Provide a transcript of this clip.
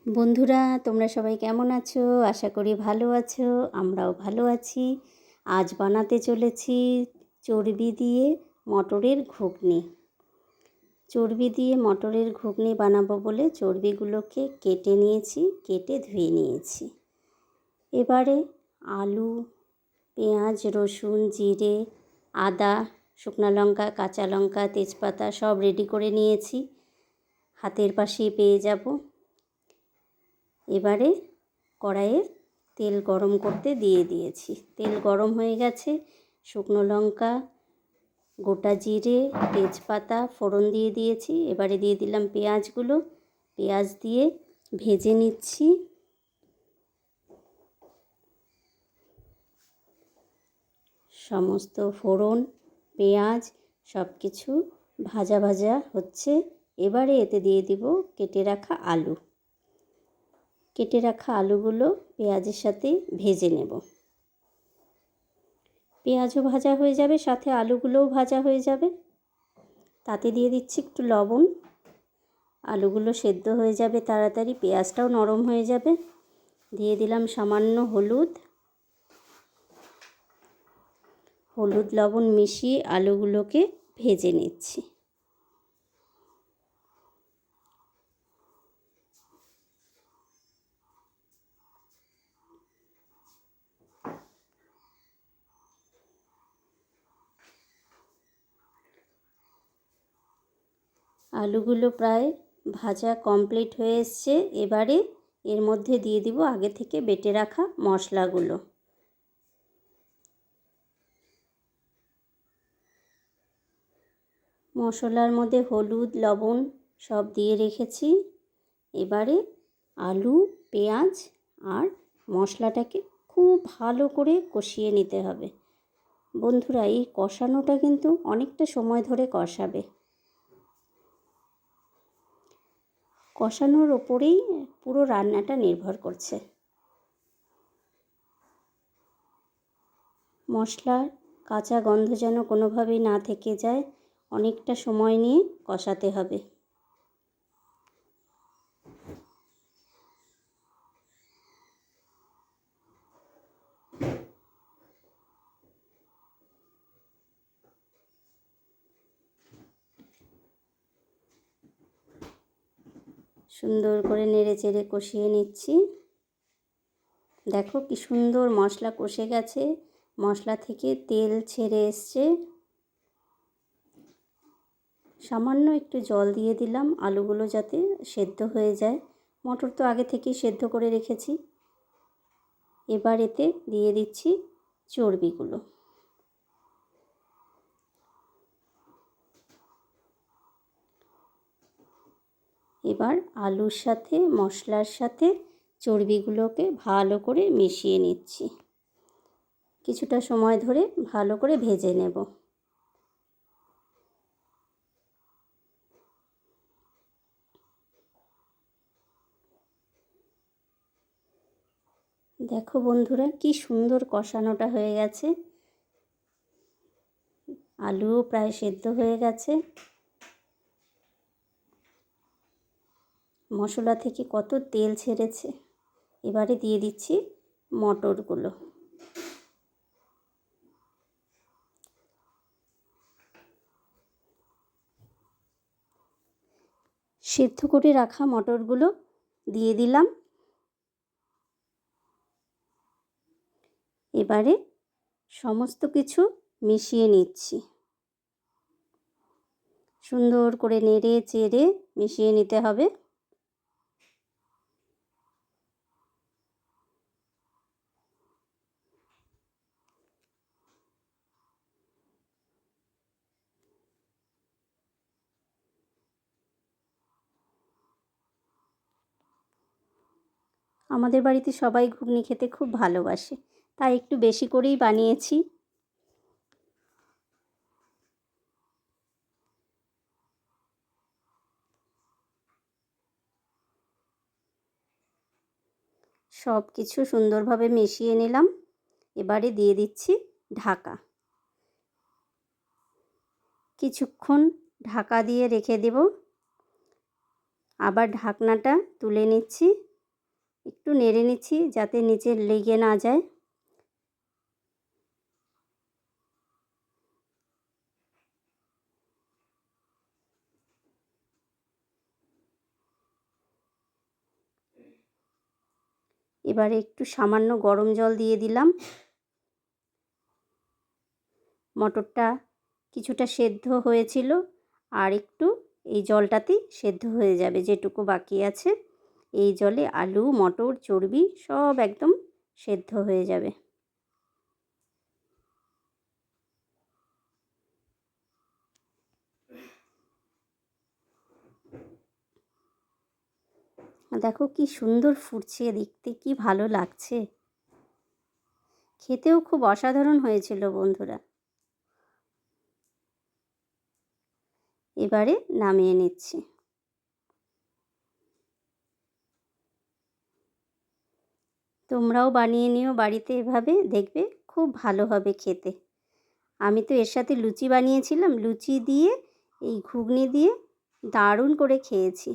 বন্ধুরা, তোমরা সবাই কেমন আছো? আশা করি ভালো আছো। আমরাও ভালো আছি। আজ বানাতে চলেছি চর্বি দিয়ে মটরের ঘুগনি। চর্বি দিয়ে মটরের ঘুগনি বানাবো বলে চর্বিগুলোকে কেটে নিয়েছি, কেটে ধুয়ে নিয়েছি। এবারে আলু, পেঁয়াজ, রসুন, জিরে, আদা, শুকনো লঙ্কা, কাঁচা লঙ্কা, তেজপাতা সব রেডি করে নিয়েছি। হাতের পাশেই পেয়ে যাব। এবারে কড়াইয়ে তেল গরম করতে দিয়ে দিয়েছি। তেল গরম হয়ে গেছে। শুকনো লঙ্কা, গোটা জিরে, তেজপাতা ফোড়ন দিয়ে দিয়েছি। এবারে দিয়ে দিলাম পেঁয়াজগুলো। পেঁয়াজ দিয়ে ভেজে নিচ্ছি। সমস্ত ফোড়ন, পেঁয়াজ সব কিছু ভাজা ভাজা হচ্ছে। এবারে এতে দিয়ে দিব কেটে রাখা আলু। কেটে রাখা আলুগুলো পেঁয়াজের সাথে ভেজে নেব। পেঁয়াজও ভাজা হয়ে যাবে, সাথে আলুগুলোও ভাজা হয়ে যাবে। তাতে দিয়ে দিচ্ছি একটু লবণ। আলুগুলো সেদ্ধ হয়ে যাবে তাড়াতাড়ি, পেঁয়াজটাও নরম হয়ে যাবে। দিয়ে দিলাম সামান্য হলুদ। হলুদ লবণ মিশিয়ে আলুগুলোকে ভেজে নিচ্ছি। আলুগুলো প্রায় ভাজা কমপ্লিট হয়ে এসছে। এবারে এর মধ্যে দিয়ে দিব আগে থেকে বেটে রাখা মশলাগুলো। মশলার মধ্যে হলুদ, লবণ সব দিয়ে রেখেছি। এবারে আলু, পেঁয়াজ আর মশলাটাকে খুব ভালো করে কষিয়ে নিতে হবে। বন্ধুরা, এই কষানোটা কিন্তু অনেকটা সময় ধরে কষাবে। কষানোর ওপরেই পুরো রান্নাটা নির্ভর করছে। মশলার কাঁচা গন্ধ যেন কোনোভাবেই না থেকে যায়, অনেকটা সময় নিয়ে কষাতে হবে। সুন্দর করে নেড়ে চেড়ে কষিয়ে নিচ্ছি। দেখো কি সুন্দর মশলা কষে গেছে, মশলা থেকে তেল ছেড়ে এসছে। সামান্য একটু জল দিয়ে দিলাম আলুগুলো যাতে সেদ্ধ হয়ে যায়। মটর তো আগে থেকেই সেদ্ধ করে রেখেছি। এবার এতে দিয়ে দিচ্ছি চর্বিগুলো। এবার আলুর সাথে মশলার সাথে চর্বিগুলোকে ভালো করে মিশিয়ে নিচ্ছি। কিছুটা সময় ধরে ভালো করে ভেজে নেব। দেখো বন্ধুরা, কি সুন্দর কষানোটা হয়ে গেছে। আলুও প্রায় সেদ্ধ হয়ে গেছে। মশলা থেকে কত তেল ছেড়েছে। এবারে দিয়ে দিচ্ছি মটরগুলো। সেদ্ধ করে রাখা মটরগুলো দিয়ে দিলাম। এবারে সমস্ত কিছু মিশিয়ে নিচ্ছি। সুন্দর করে নেড়ে চেড়ে মিশিয়ে নিতে হবে। আমাদের বাড়িতে সবাই ঘুগনি খেতে খুব ভালোবাসে, তাই একটু বেশি করেই বানিয়েছি। সব কিছু সুন্দরভাবে মিশিয়ে নিলাম। এবারে দিয়ে দিচ্ছি ঢাকা। কিছুক্ষণ ঢাকা দিয়ে রেখে দেব। আবার ঢাকনাটা তুলে নিচ্ছি। একটু নেড়ে নিচ্ছি যাতে নিচে লেগে না যায়। এবারে একটু সামান্য গরম জল দিয়ে দিলাম। মটরটা কিছুটা সেদ্ধ হয়েছিল, আর একটু এই জলটাতেই সেদ্ধ হয়ে যাবে যেটুকু বাকি আছে। এই জলে আলু, মটর, চর্বি সব একদম সেদ্ধ হয়ে যাবে। দেখো কি সুন্দর ফুটছে, দেখতে কি ভালো লাগছে। খেতেও খুব অসাধারণ হয়েছিল বন্ধুরা। এবারে নামিয়ে নিচ্ছি। তোমরাও বানিয়ে নিও বাড়িতে, এভাবে দেখবে খুব ভালো হবে খেতে। আমি তো এর সাথে লুচি বানিয়েছিলাম, লুচি দিয়ে এই ঘুগনি দিয়ে দারুণ করে খেয়েছি।